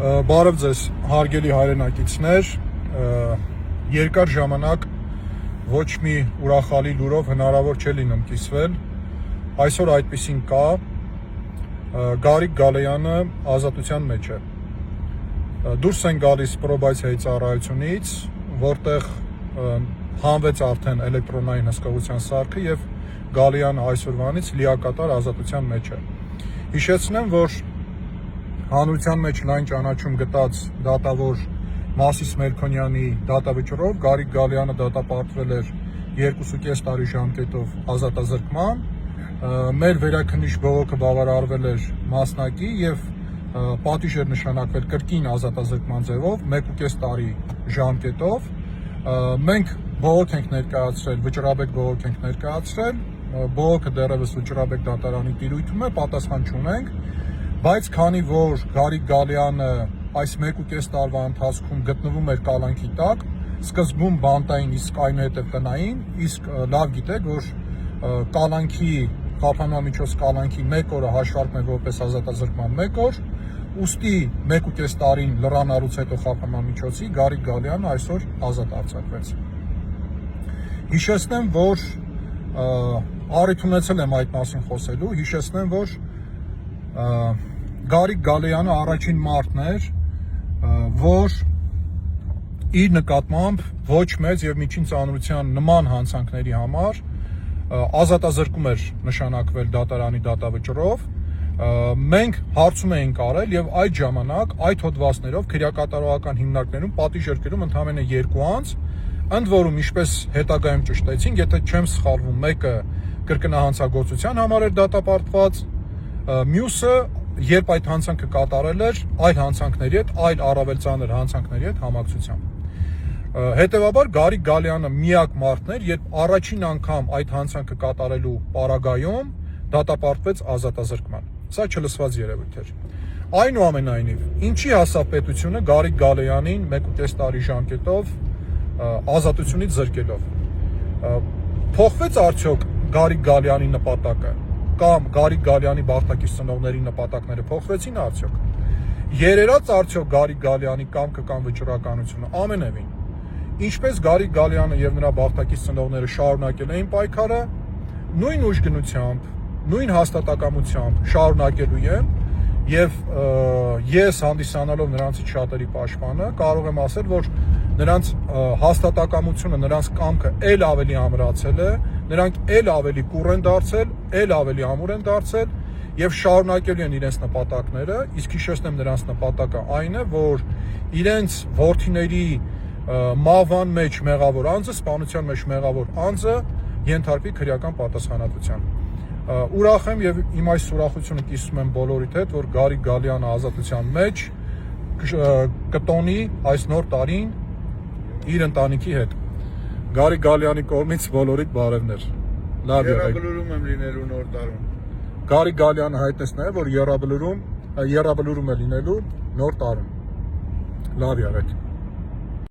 Բարև ձեզ, հարգելի հայրենակիցներ, երկար ժամանակ ոչ մի ուրախալի լուրով հնարավոր չէ լինում կիսվել, այսօր այդպիսին կա, Գարիկ Գալեյանը ազատության մեջ է, դուրս են գալիս պրոբացիայի ծառայությունից, որտեղ հանվեց արդեն էլեկտրոնային հսկողության սարքը և Գալեյանը այսօրվանից լիակատար ազատության մեջ է, հիշեցնեմ, որ հանրության մեջ լայն ճանաչում գտած դատավոր Մասիս Մելքոնյանի դատավճռով Գարիկ Գալեյանը դատապարտվել էր 2.5 տարի ժամկետով ազատազրկման, մեր վերաքննիչ բողոքը բավարարվել էր մասնակի և պատիժ էր նշանակվել կրկին ազատազրկման ձևով 1.5 տարի ժամկետով, մենք բողոք ենք ներկայացրել, վճռաբեկ բողոք ենք ներկայացրել, բողոքը դեռևս վճռաբեկ դատարանի տիրույթում է, պատասխան չունենք, բայց քանի որ Գարիկ Գալեյանը այս 1.5 տարվա ընթացքում գտնվում էր կալանքի տակ, սկզբում բանտային, իսկ այնուհետև տնային, իսկ լավ գիտեք, որ կալանքի, խափանամիջոց կալանքի 1 օրը հաշվարկվում է որպես ազատազրկման 1 օր, ուստի 1.5 տարին լրանալուց հետո խափանամիջոցի Գարիկ Գալեյանը այսօր ազատ արձակվեց։ Հիշեցնեմ, որ առիթ ունեցել եմ այդ մասին խոսելու, հիշեցնեմ, որ Գարիկ Գալեյանը առաջին մարդն էր, որ իր նկատմամբ ոչ մեծ և միջին ծանրության նման հանցանքների համար ազատազրկում էր նշանակվել դատարանի դատավճռով, մենք հարցում էինք արել և այդ ժամանակ այդ հոդվածներով քրեակատարողական հիմնարկներում պատիժ էր կրում ընդամենը 2 անձ, ընդ որում ինչպես հետագայում ճշտեցին, եթե չեմ սխալվում, մեկը կրկնահանցագործության համար էր դատապարտված, մյուսը երբ այդ հանցանքը կատարել էր այլ հանցանքների հետ, այլ առավել ծանր հանցանքների հետ համակցությամբ։ Հետևաբար Գարիկ Գալեյանը միակ մարդն էր, երբ առաջին անգամ այդ հանցանքը կատարելու պարագայում դատապարտվեց ազատազրկման։ Սա չլսված երևույթ էր։ Այնուամենայնիվ, ինչի հասավ պետությունը Գարիկ Գալեյանին 1.5 տարի ժամկետով ազատությունից զրկելով։ Փոխվեց արդյոք Գարիկ Գալեյանի նպատակը կամ Գարիկ Գալեյանի բաղթակից ծնողների նպատակները փոխվեցին արդյոք։ Երերաց արդյոք Գարիկ Գալեյանի կամքը կամ վճռականությունը, ամենևին։ Ինչպես Գարիկ Գալեյանը և նրա բաղթակից ծնողները շարունակել էին պայքարը, նույն ուժգնությամբ, նույն հաստատակամությամբ շարունակելու են և ես հանդիսանալով նրանցից շատերի պաշտպանը կարող եմ ասել, որ նրանց հաստատակամությունը, նրանց կամքը էլ ավելի ամրացել է, նրանք էլ ավելի կուռ են դարձել, էլ ավելի ամուր են դարձել և շարունակելու են իրենց նպատակները, իսկ հիշեցնեմ նրանց նպատակը այն է, որ իրենց որդիների մահվան մեջ մեղավոր անձը, սպանության մեջ մեղավոր անձը ենթարկվի քրեական պատասխանատվության։ Ուրախ եմ և իմ այս ուրախությունը կիսում եմ բոլորիդ հետ, որ Գարիկ Գալեյանը ազատության մեջ կտոնի այս նոր տարին իր ընտանիքի հետ։ Գարիկ Գալեյանի կողմից բոլորիդ բարևներ։ Լավ եղեք։ Եռաբլուրում եմ լինելու նոր տարում։ Գարիկ Գալեյանը հայտնեց նաև, որ եռաբլուրում է լինելու նոր տարում։ Լավ եղեք։